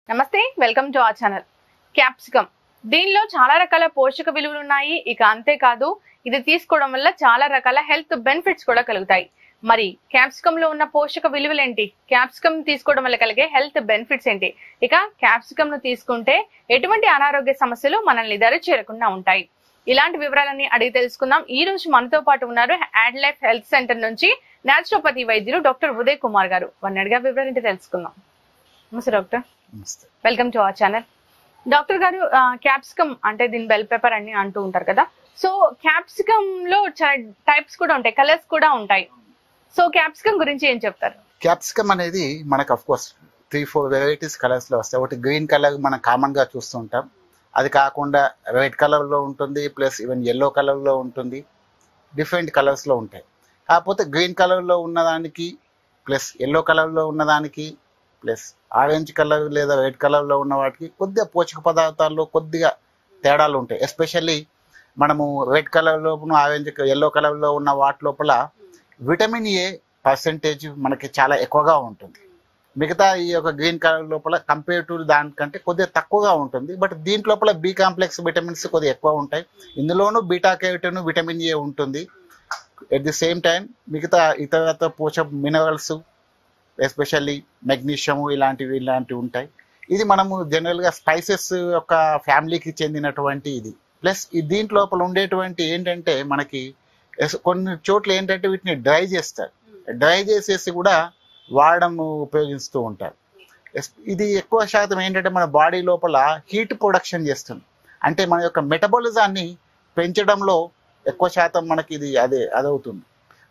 నమస్తే, welcome to our channel. Capsicum దీనిలో చాలా రకాల పోషక విలువలు ఉన్నాయి. ఇక అంతేకాదు ఇది తీసుకోవడం వల్ల చాలా రకాల హెల్త్ బెనిఫిట్స్ కూడా కలుగుతాయి. మరి క్యాప్సికమ్ లో ఉన్న పోషక విలువలు ఏంటి, క్యాప్సికమ్ తీసుకోవడం వల్ల కలిగే హెల్త్ బెనిఫిట్స్ ఏంటి, ఇక క్యాప్సికమ్ ను తీసుకుంటే ఎటువంటి అనారోగ్య సమస్యలు మనల్ని దరి చేరకుండా ఉంటాయి, ఇలాంటి వివరాలన్నీ అడిగి తెలుసుకుందాం. ఈ రోజు మనతో పాటు ఉన్నారు యాడ్ లైఫ్ హెల్త్ సెంటర్ నుంచి న్యాచురోపతి వైద్యులు డాక్టర్ ఉదయ్ కుమార్ గారు. వారిని అడిగా వివరాలు ఏంటి తెలుసుకుందాం. నమస్తే doctor. Welcome to our channel. Doctor గారు, క్యాప్సికమ్ అంటే దీని బెల్ పెప్పర్ అని అంటూ ఉంటారు కదా. సో క్యాప్సికమ్ లో చాలా టైప్స్ కూడా ఉంటాయి, కలర్స్ కూడా ఉంటాయి. సో క్యాప్సికమ్ గురించి ఏం చెప్తారు? క్యాప్సికమ్ అనేది మనకు అఫ్ కోర్స్ 3-4 వెరైటీస్ కలర్స్ లో వస్తాయి. ఒకటి గ్రీన్ కలర్ మనం కామన్ గా చూస్తుంటాం, అది కాకుండా రెడ్ కలర్ లో ఉంటుంది, ప్లస్ ఈవెన్ ఎల్లో కలర్ లో ఉంటుంది, డిఫరెంట్ కలర్స్ లో ఉంటాయి. కాకపోతే గ్రీన్ కలర్ లో ఉన్నదానికి ప్లస్ ఎల్లో కలర్ లో ఉన్నదానికి ప్లస్ ఆరెంజ్ కలర్ లేదా రెడ్ కలర్ లో ఉన్న వాటికి కొద్దిగా పోషక పదార్థాల్లో కొద్దిగా తేడాలు ఉంటాయి. ఎస్పెషల్లీ మనము రెడ్ కలర్ లోపల ఆరెంజ్ ఎల్లో కలర్ లో ఉన్న వాటి లోపల విటమిన్ ఏ పర్సెంటేజ్ మనకి చాలా ఎక్కువగా ఉంటుంది. మిగతా ఈ యొక్క గ్రీన్ కలర్ లోపల కంపేర్ టు దానికంటే కొద్దిగా తక్కువగా ఉంటుంది. బట్ దీంట్ లోపల బి కాంప్లెక్స్ విటమిన్స్ కొద్దిగా ఎక్కువ ఉంటాయి. ఇందులోనూ బీటా కెరోటిన్ విటమిన్ ఏ ఉంటుంది. ఎట్ ది సేమ్ టైం మిగతా ఇతర పోషక మినరల్స్ ఎస్పెషల్లీ మెగ్నీషియం ఇలాంటివి ఉంటాయి. ఇది మనము జనరల్ గా స్పైసెస్ యొక్క ఫ్యామిలీకి చెందినటువంటి ఇది. ప్లస్ దీంట్ లోపల ఉండేటువంటి ఏంటంటే మనకి కొన్ని చోట్ల ఏంటంటే వీటిని డ్రై చేస్తారు, డ్రై చేసేసి కూడా వాడడం ఉపయోగిస్తూ ఉంటారు. ఇది ఎక్కువ శాతం ఏంటంటే మన బాడీ లోపల హీట్ ప్రొడక్షన్ చేస్తుంది. అంటే మన యొక్క మెటబాలిజాన్ని పెంచడంలో ఎక్కువ శాతం మనకి ఇది అదవుతుంది.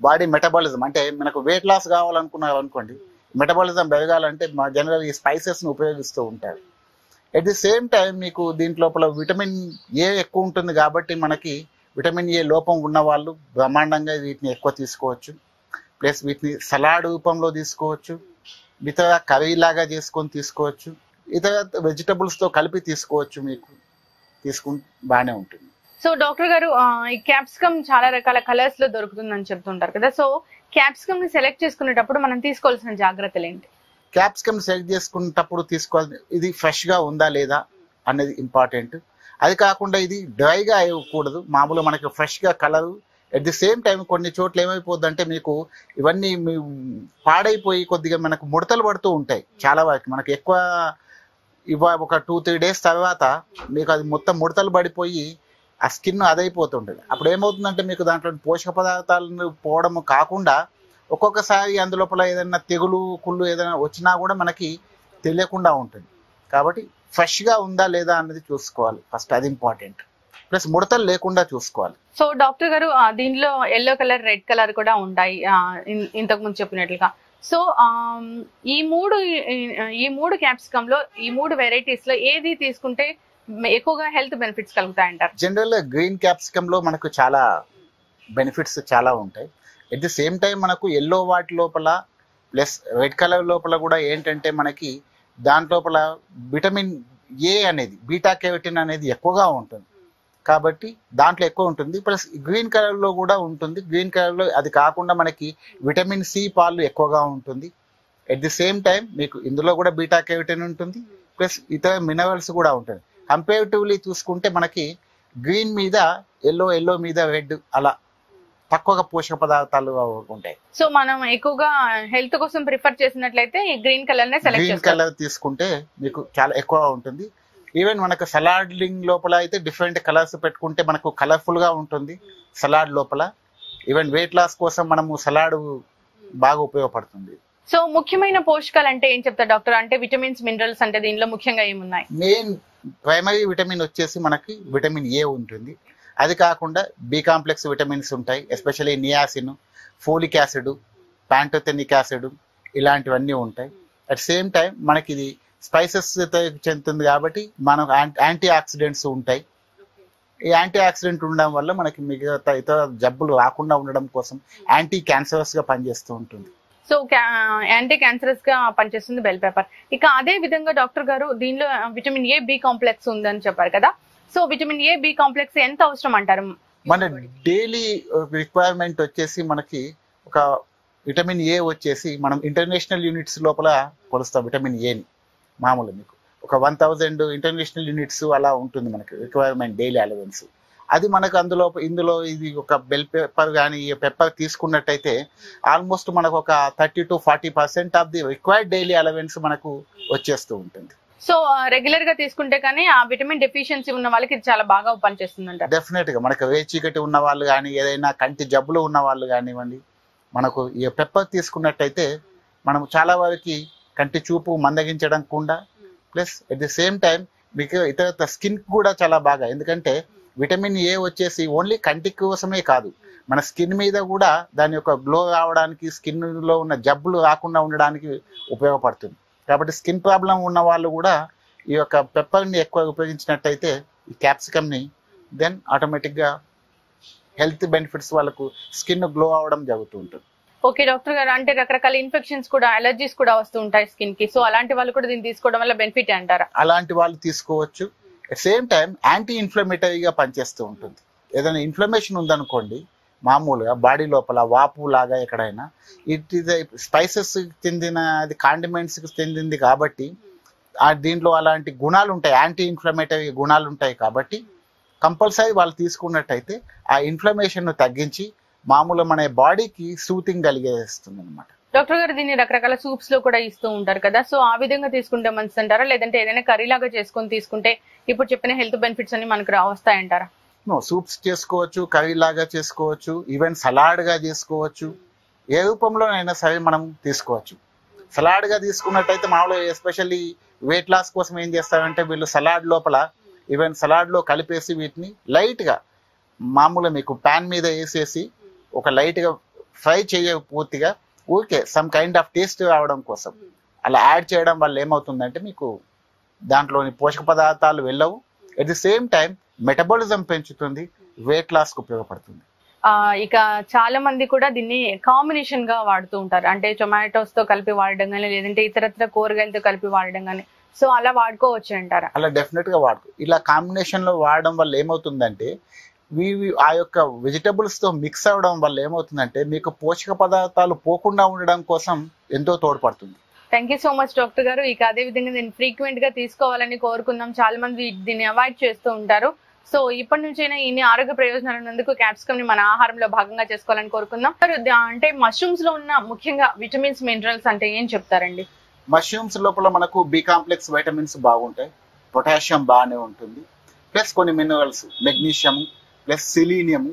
బాడీ మెటబాలిజం అంటే మనకు వెయిట్ లాస్ కావాలనుకున్నాం అనుకోండి, మెటబాలిజం పెరగాలంటే మా జనరల్ ఈ స్పైసెస్ని ఉపయోగిస్తూ ఉంటారు. ఎట్ ది సేమ్ టైం మీకు దీంట్లోపల విటమిన్ ఏ ఎక్కువ ఉంటుంది కాబట్టి మనకి విటమిన్ ఏ లోపం ఉన్న వాళ్ళు బ్రహ్మాండంగా వీటిని ఎక్కువ తీసుకోవచ్చు. ప్లస్ వీటిని సలాడ్ రూపంలో తీసుకోవచ్చు, ఇతర కర్రీ లాగా చేసుకొని తీసుకోవచ్చు, ఇతర వెజిటబుల్స్తో కలిపి తీసుకోవచ్చు. మీకు తీసుకుంటే బాగానే ఉంటుంది. సో డాక్టర్ గారు, ఈ క్యాప్సికమ్ చాలా రకాల కలర్స్ లో దొరుకుతుందని చెప్తుంటారు కదా. సో క్యాప్సికమ్ ని సెలెక్ట్ చేసుకునేటప్పుడు మనం తీసుకోవాల్సిన జాగ్రత్తలు ఏంటి? క్యాప్సికమ్ సెలెక్ట్ చేసుకునేటప్పుడు తీసుకోవాలి, ఇది ఫ్రెష్ గా ఉందా లేదా అనేది ఇంపార్టెంట్. అది కాకుండా ఇది డ్రైగా అవ్వకూడదు, మామూలుగా మనకి ఫ్రెష్ గా colour. At the same time కొన్ని చోట్ల ఏమైపోద్ది అంటే మీకు ఇవన్నీ పాడైపోయి కొద్దిగా మనకు ముడతలు పడుతూ ఉంటాయి. చాలా వరకు మనకి ఎక్కువ ఒక 2-3 డేస్ తర్వాత మీకు అది మొత్తం ముడతలు పడిపోయి ఆ స్కిన్ అదైపోతుంటుంది. అప్పుడు ఏమవుతుందంటే మీకు దాంట్లో పోషక పదార్థాలను పోవడం కాకుండా ఒక్కొక్కసారి అందులోపల ఏదైనా తెగులు కుళ్ళు ఏదైనా వచ్చినా కూడా మనకి తెలియకుండా ఉంటుంది. కాబట్టి ఫ్రెష్గా ఉందా లేదా అన్నది చూసుకోవాలి ఫస్ట్, అది ఇంపార్టెంట్. ప్లస్ ముడతలు లేకుండా చూసుకోవాలి. సో డాక్టర్ గారు, దీనిలో ఎల్లో కలర్ రెడ్ కలర్ కూడా ఉంటాయి ఇంతకు ముందు చెప్పినట్లుగా. సో ఈ మూడు క్యాప్సికమ్ లో ఈ 3 వెరైటీస్ లో ఏది తీసుకుంటే ఎక్కువగా హెల్త్ బెనిఫిట్స్ కలుగుతాయంటారు? జనరల్ గా గ్రీన్ క్యాప్సికమ్ లో మనకు చాలా బెనిఫిట్స్ చాలా ఉంటాయి. ఎట్ ది సేమ్ టైం మనకు ఎల్లో వాటి లోపల ప్లస్ రెడ్ కలర్ లోపల కూడా ఏంటంటే మనకి దాంట్లోపల విటమిన్ ఏ అనేది బీటా కెరోటిన్ అనేది ఎక్కువగా ఉంటుంది కాబట్టి దాంట్లో ఎక్కువ ఉంటుంది. ప్లస్ గ్రీన్ కలర్ లో కూడా ఉంటుంది. గ్రీన్ కలర్ లో అది కాకుండా మనకి విటమిన్ సి పాలు ఎక్కువగా ఉంటుంది. ఎట్ ది సేమ్ టైం మీకు ఇందులో కూడా బీటా కెరోటిన్ ఉంటుంది, ప్లస్ ఇతర మినరల్స్ కూడా ఉంటుంది. కంపేరిటివ్లీ చూసుకుంటే మనకి గ్రీన్ మీద ఎల్లో మీద రెడ్ అలా తక్కువగా పోషక పదార్థాలు ఉంటాయి. సో మనం ఎక్కువగా హెల్త్ కోసం ప్రిఫర్ చేసినట్లయితే ఈ గ్రీన్ కలర్ నే సెలెక్ట్ గ్రీన్ కలర్ తీసుకుంటే మీకు చాలా ఎక్కువ ఉంటుంది. ఈవెన్ మనకు సలాడింగ్ లోపల అయితే డిఫరెంట్ కలర్స్ పెట్టుకుంటే మనకు కలర్ఫుల్ గా ఉంటుంది సలాడ్ లోపల. ఈవెన్ వెయిట్ లాస్ కోసం మనము సలాడ్ బాగా ఉపయోగపడుతుంది. సో ముఖ్యమైన పోషకాలు అంటే ఏం చెప్తారు డాక్టర్? అంటే విటమిన్స్ మినరల్స్ అంటే దీనిలో ముఖ్యంగా ఏమున్నాయి? మెయిన్ ప్రైమరీ విటమిన్ వచ్చేసి మనకి విటమిన్ ఏ ఉంటుంది. అది కాకుండా బి కాంప్లెక్స్ విటమిన్స్ ఉంటాయి, especially niacin, folic acid, pantothenic acid ఇలాంటివన్నీ ఉంటాయి. అట్ సేమ్ టైం మనకి ఇది స్పైసెస్ చెందుతుంది కాబట్టి మనకు యాంటీ ఆక్సిడెంట్స్ ఉంటాయి. ఈ యాంటీ ఆక్సిడెంట్ ఉండడం వల్ల మనకి మిగతా ఇతర జబ్బులు రాకుండా ఉండడం కోసం యాంటీ క్యాన్సరస్ గా పనిచేస్తూ ఉంటుంది. సో యాంటీ క్యాన్సరస్ గా పనిచేస్తుంది బెల్ పేపర్. ఇక అదే విధంగా డాక్టర్ గారు, దీనిలో విటమిన్ ఏ బి కాంప్లెక్స్ ఉందని చెప్పారు కదా. So vitamin A B complex ఎంత అవసరం అంటారు? మన డైలీ రిక్వైర్మెంట్ వచ్చేసి మనకి ఒక విటమిన్ ఏ వచ్చేసి మనం ఇంటర్నేషనల్ యూనిట్స్ లోపల కొలుస్తాం విటమిన్ ఏని. మామూలు మీకు ఒక 1000 ఇంటర్నేషనల్ యూనిట్స్ అలా ఉంటుంది మనకి రిక్వైర్మెంట్ డైలీ అలవెన్స్. అది మనకు ఇందులో ఇది ఒక బెల్ పెప్పర్ కానీ ఈ పెప్పర్ తీసుకున్నట్టయితే ఆల్మోస్ట్ మనకు ఒక 30 to 40% of the required daily allowance మనకు వచ్చేస్తూ ఉంటుంది. సో రెగ్యులర్ గా తీసుకుంటే కానీ ఆ విటమిన్ డెఫిషియన్సీ ఉన్న వాళ్ళకి ఇది చాలా బాగా పనిచేస్తుందంట. డెఫినెట్ గా మనకు చీకటి ఉన్న వాళ్ళు కానీ ఏదైనా కంటి జబ్బులు ఉన్న వాళ్ళు కానివ్వండి, మనకు ఈ పెప్పర్ తీసుకున్నట్టయితే మనం చాలా వరకు కంటి చూపు మందగించడం కూడా, plus at the same time మీకు ఇతర స్కిన్ కూడా చాలా బాగా, ఎందుకంటే విటమిన్ ఏ వచ్చేసి ఓన్లీ కంటి కోసమే కాదు, మన స్కిన్ మీద కూడా దాని యొక్క గ్లో రావడానికి, స్కిన్ లో ఉన్న జబ్బులు రాకుండా ఉండడానికి ఉపయోగపడుతుంది. కాబట్టి స్కిన్ ప్రాబ్లం ఉన్న వాళ్ళు కూడా ఈ యొక్క పెప్పర్ని ఎక్కువ ఉపయోగించినట్టయితే ఈ క్యాప్సికమ్ని, దెన్ ఆటోమేటిక్గా హెల్త్ బెనిఫిట్స్ వాళ్ళకు స్కిన్ గ్లో అవడం జరుగుతూ ఉంటుంది. ఓకే డాక్టర్ గారు, అంటే రకరకాల ఇన్ఫెక్షన్స్ కూడా, అలర్జీస్ కూడా వస్తూ ఉంటాయి స్కిన్ కి. సో అలాంటి వాళ్ళు కూడా దీన్ని తీసుకోవడం వల్ల బెనిఫిట్ అంటారా? అలాంటి వాళ్ళు తీసుకోవచ్చు. అట్ సేమ్ టైం యాంటీ ఇన్ఫ్లమేటరీగా పనిచేస్తూ ఉంటుంది. ఏదైనా ఇన్ఫ్లమేషన్ ఉందనుకోండి, మామూలుగా బాడీ లోపల వాపు లాగా ఎక్కడైనా, ఇట్ ఈస్ స్పైసెస్ చెందినది, కాండిమెంట్స్ చెందింది కాబట్టి దీంట్లో అలాంటి గుణాలు ఉంటాయి, యాంటీ ఇన్ఫ్లమేటరీ గుణాలు ఉంటాయి. కాబట్టి కంపల్సరీ వాళ్ళు తీసుకున్నట్టయితే ఆ ఇన్ఫ్లమేషన్ ను తగ్గించి మామూలు మన బాడీకి సూతింగ్ కలిగేస్తుంది అనమాట. డాక్టర్ గారు, దీన్ని రకరకాల సూప్స్ లో కూడా ఇస్తూ ఉంటారు కదా, సో ఆ విధంగా తీసుకుంటే మంచిది అంటారా, లేదంటే ఏదైనా కర్రీ లాగా చేసుకొని తీసుకుంటే ఇప్పుడు చెప్పిన హెల్త్ బెనిఫిట్స్ అన్ని మనకు వస్తాయంటారా? సూప్స్ చేసుకోవచ్చు, కర్రీ లాగా చేసుకోవచ్చు, ఈవెన్ సలాడ్ గా చేసుకోవచ్చు, ఏ రూపంలోనైనా సరే మనం తీసుకోవచ్చు. సలాడ్ గా తీసుకున్నట్టయితే మామూలుగా ఎస్పెషల్లీ వెయిట్ లాస్ కోసం ఏం చేస్తారంటే వీళ్ళు సలాడ్ లోపల, ఈవెన్ సలాడ్ లో కలిపేసి వీటిని లైట్ గా మామూలుగా మీకు ప్యాన్ మీద వేసేసి ఒక లైట్ గా ఫ్రై చేయ పూర్తిగా, ఊరికే సమ్ కైండ్ ఆఫ్ టేస్ట్ రావడం కోసం అలా యాడ్ చేయడం వల్ల ఏమవుతుందంటే మీకు దాంట్లోని పోషక పదార్థాలు వెళ్ళవు, at the same time metabolism పెంచుతుంది, వెయిట్ లాస్ కు ఉపయోగపడుతుంది. ఇక చాలా మంది కూడా దీన్ని కాంబినేషన్ గా వాడుతూ ఉంటారు, అంటే టొమాటోస్ తో కలిపి వాడడం కానీ, లేదంటే ఇతరత్ర కూరగాయలతో కలిపి వాడడం కానీ, సో అలా వాడుకోవచ్చు అంటారా? అలా డెఫినెట్ గా ఇలా కాంబినేషన్ లో వాడడం వల్ల ఏమవుతుందంటే ఆ యొక్క వెజిటబుల్స్ తో మిక్స్ అవడం వల్ల ఏమవుతుందంటే మీకు పోషక పదార్థాలు పోకుండా ఉండడం కోసం ఎంతో తోడ్పడుతుంది. Thank you so much doctor గారు. ఇక అదే విధంగా దీన్ని ఫ్రీక్వెంట్ గా తీసుకోవాలని కోరుకుందాం. చాలా మంది దీన్ని అవాయిడ్ చేస్తూ ఉంటారు. సో ఇప్పటి నుంచైనా ఇన్ని ఆరోగ్య ప్రయోజనాలు ఉన్నందుకు క్యాప్సికమ్ ని మన ఆహారంలో భాగంగా చేసుకోవాలని కోరుకుందాం. అంటే మష్రూమ్స్ లో ఉన్న ముఖ్యంగా విటమిన్స్, మినరల్స్ అంటే ఏం చెప్తారండి? మష్రూమ్స్ లోపల మనకు బి కాంప్లెక్స్ వైటమిన్స్ బాగుంటాయి, పొటాషియం బాగానే ఉంటుంది, ప్లస్ కొన్ని మినరల్స్, మెగ్నీషియం ప్లస్ సెలీనియం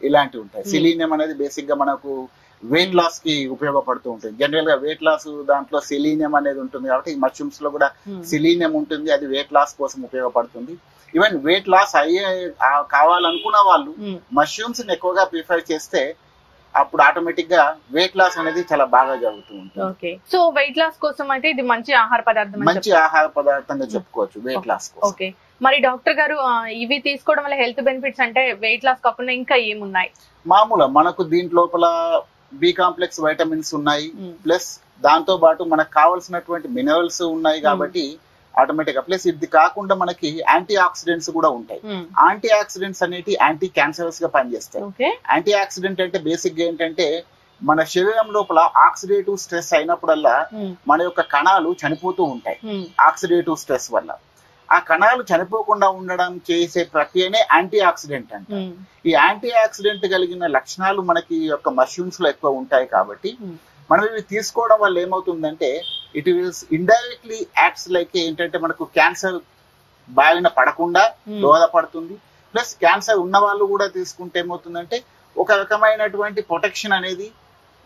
ఇలాంటివి ఉంటాయి. సెలీనియం అనేది బేసిక్ గా మనకు వెయిట్ లాస్ కి ఉపయోగపడుతూ ఉంటుంది. జనరల్ గా వెయిట్ లాస్ దాంట్లో సెలీనియం అనేది ఉంటుంది కాబట్టి మష్రూమ్స్ లో కూడా సెలీనియం ఉంటుంది, అది వెయిట్ లాస్ కోసం ఉపయోగపడుతుంది. ఈవెన్ వెయిట్ లాస్ కావాలనుకున్న వాళ్ళు మష్రూమ్స్ ఎక్కువగా ప్రిఫర్ చేస్తే అప్పుడు ఆటోమేటిక్ గా వెయిట్ లాస్ అనేది చాలా బాగా జరుగుతూ ఉంటుంది. సో వెయిట్ లాస్ కోసం అయితే ఇది మంచి ఆహార పదార్థం, మంచి ఆహార పదార్థంగా చెప్పుకోవచ్చు వెయిట్ లాస్ కోసం. ఓకే, మరి డాక్టర్ గారు ఇవి తీసుకోవడం వల్ల హెల్త్ బెనిఫిట్స్ అంటే వెయిట్ లాస్ కాకుండా ఇంకా ఏమున్నాయి? మామూలు మనకు దీంట్ లోపల బి కాంప్లెక్స్ వైటమిన్స్ ఉన్నాయి, ప్లస్ దాంతో పాటు మనకు కావాల్సినటువంటి మినరల్స్ ఉన్నాయి కాబట్టి ఆటోమేటిక్ గా, ప్లస్ ఇది కాకుండా మనకి యాంటీ ఆక్సిడెంట్స్ కూడా ఉంటాయి. యాంటీ ఆక్సిడెంట్స్ అనేవి యాంటీ క్యాన్సరస్ గా పనిచేస్తాయి. యాంటీ ఆక్సిడెంట్ అంటే బేసిక్ గా ఏంటంటే మన శరీరం లోపల ఆక్సిడేటివ్ స్ట్రెస్ అయినప్పుడల్లా మన యొక్క కణాలు చనిపోతూ ఉంటాయి ఆక్సిడేటివ్ స్ట్రెస్ వల్ల. ఆ కణాలు చనిపోకుండా ఉండడం చేసే ప్రక్రియనే యాంటీ ఆక్సిడెంట్ అంటే. ఈ యాంటీ ఆక్సిడెంట్ కలిగిన లక్షణాలు మనకి యొక్క మష్రూమ్స్ లో ఎక్కువ ఉంటాయి కాబట్టి మనం ఇవి తీసుకోవడం వల్ల ఏమవుతుందంటే it wills indirectly acts like ఏంటంటే మనకు క్యాన్సర్ బారిన పడకుండా దోహదపడుతుంది. ప్లస్ క్యాన్సర్ ఉన్న వాళ్ళు కూడా తీసుకుంటే ఏమవుతుందంటే ఒక రకమైనటువంటి ప్రొటెక్షన్ అనేది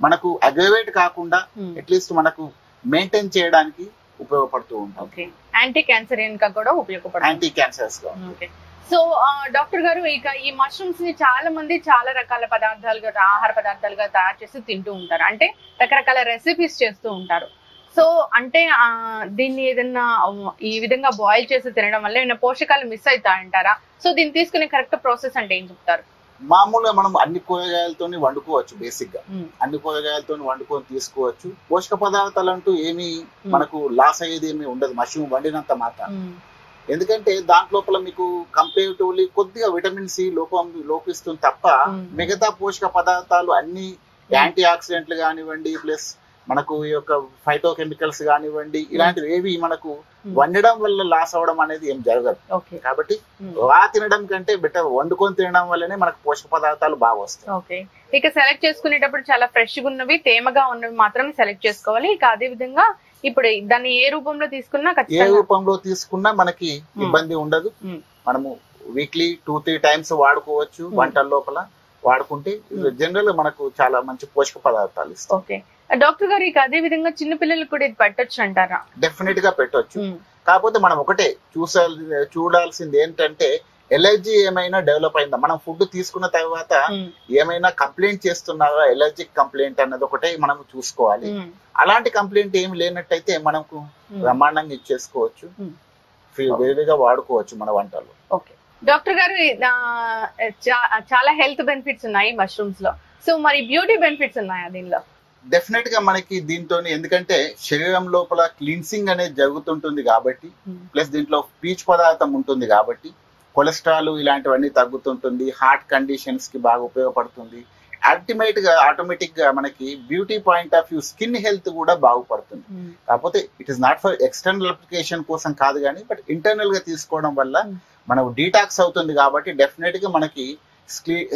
మనకు అగ్రవేట్ కాకుండా అట్లీస్ట్ మనకు మెయింటైన్ చేయడానికి ఉపయోగపడుతూ ఉంటాం. యాంటీ క్యాన్సరియన్ గా కూడా ఉపయోగపడుతుంది, యాంటీ క్యాన్సర్స్ గా. సో డాక్టర్ గారు, ఇక ఈ మష్రూమ్స్ ని చాలా మంది చాలా రకాల పదార్థాలుగా, ఆహార పదార్థాలుగా తయారు చేసి తింటూ ఉంటారు, అంటే రకరకాల రెసిపీస్ చేస్తూ ఉంటారు. సో అంటే దీన్ని ఏదన్నా ఈ విధంగా బాయిల్ చేసి తినడం వల్ల ఏమైనా పోషకాలు మిస్ అవుతాయంటారా? సో దీన్ని తీసుకునే కరెక్ట్ ప్రాసెస్ అంటే ఏం చెప్తారు? మామూలుగా మనం అన్ని కూరగాయలతో వండుకోవచ్చు, బేసిక్ గా అన్ని కూరగాయలతో వండుకొని తీసుకోవచ్చు. పోషక పదార్థాలు అంటూ ఏమి మనకు లాస్ అయ్యేది ఏమి ఉండదు మష్రూమ్ వండినంత మాత్రం. ఎందుకంటే దాంట్లోపల మీకు కంపేరిటివ్లీ కొద్దిగా విటమిన్ సి లోపిస్తుంది తప్ప మిగతా పోషక పదార్థాలు అన్ని యాంటీ ఆక్సిడెంట్లు కానివ్వండి, ప్లస్ మనకు ఈ యొక్క ఫైటో కెమికల్స్ కానివ్వండి ఇలాంటివి ఏవి మనకు వండడం వల్ల లాస్ అవడం అనేది ఏం జరగదు. కాబట్టి రా తినడం కంటే బెటర్ వండుకొని తినడం వల్లనే మనకు పోషక పదార్థాలు బాగా వస్తాయి. ఓకే, ఇక సెలెక్ట్ చేసుకునేటప్పుడు చాలా ఫ్రెష్ గా ఉన్నవి తేమగా ఉన్నవి మాత్రమే సెలెక్ట్ చేసుకోవాలి. ఇక అదే విధంగా ఇప్పుడు దాన్ని ఏ రూపంలో తీసుకున్నా మనకి ఇబ్బంది ఉండదు. మనము వీక్లీ 2-3 టైమ్స్ వాడుకోవచ్చు. వంటల లోపల వాడుకుంటే జనరల్ గా మనకు చాలా మంచి పోషక పదార్థాలు ఇస్తాయి. ఓకే డాక్టర్ గారు, ఇక అదే విధంగా చిన్న పిల్లలకు కూడా ఇది పెట్టొచ్చు అంటారా? డెఫినెట్ గా పెట్టొచ్చు. కాకపోతే మనం ఒకటే చూడాల్సింది ఏంటంటే ఎలర్జీ ఏమైనా డెవలప్ అయిందా, మనం ఫుడ్ తీసుకున్న తర్వాత ఏమైనా కంప్లైంట్ చేస్తున్నారా, ఎలర్జిక్ కంప్లైంట్ అన్నది ఒకటే మనం చూసుకోవాలి. అలాంటి కంప్లైంట్ ఏమి లేనట్టయితే మనకు బ్రహ్మాండంగా ఇచ్చేసుకోవచ్చు, వేరేగా వాడుకోవచ్చు మన వంటల్లో. ఓకే డాక్టర్ గారు, చాలా హెల్త్ బెనిఫిట్స్ ఉన్నాయి మష్రూమ్స్ లో. సో మరి బ్యూటీ బెనిఫిట్స్ ఉన్నాయా దీనిలో? డెఫినెట్ గా మనకి దీంతో, ఎందుకంటే శరీరం లోపల క్లీన్సింగ్ అనేది జరుగుతుంటుంది కాబట్టి, ప్లస్ దీంట్లో పీచు పదార్థం ఉంటుంది కాబట్టి కొలెస్ట్రాల్ ఇలాంటివన్నీ తగ్గుతుంటుంది, హార్ట్ కండిషన్స్ కి బాగా ఉపయోగపడుతుంది. అల్టిమేట్ గా ఆటోమేటిక్ గా మనకి beauty point of view skin health కూడా బాగుపడుతుంది. కాకపోతే it is not for external application కోసం కాదు కానీ, బట్ ఇంటర్నల్ గా తీసుకోవడం వల్ల మనకు డీటాక్స్ అవుతుంది కాబట్టి డెఫినెట్ గా మనకి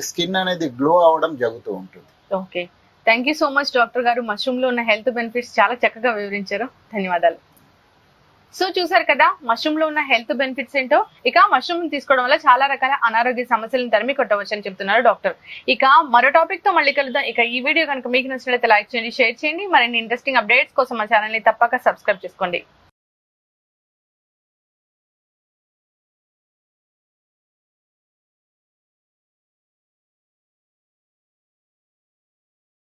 స్కిన్ అనేది గ్లో అవడం జరుగుతూ ఉంటుంది. Okay, thank you so much doctor గారు. మష్రూమ్ లో ఉన్న హెల్త్ బెనిఫిట్స్ చాలా చక్కగా వివరించారు. ధన్యవాదాలు. సో చూసారు కదా మష్రూమ్ లో ఉన్న హెల్త్ బెనిఫిట్స్ ఏంటో. ఇక మష్రూమ్ తీసుకోవడం వల్ల చాలా రకాల అనారోగ్య సమస్యలను తరిమి కొట్టవచ్చు అని చెప్తున్నారు డాక్టర్. ఇక మరో టాపిక్ తో మళ్ళీ కలుద్దాం. ఇక ఈ వీడియో కనుక మీకు నచ్చినట్లయితే లైక్ చేయండి, షేర్ చేయండి. మరిన్ని ఇంట్రెస్టింగ్ అప్డేట్స్ కోసం మా ఛానల్ ని తప్పక సబ్స్క్రైబ్ చేసుకోండి.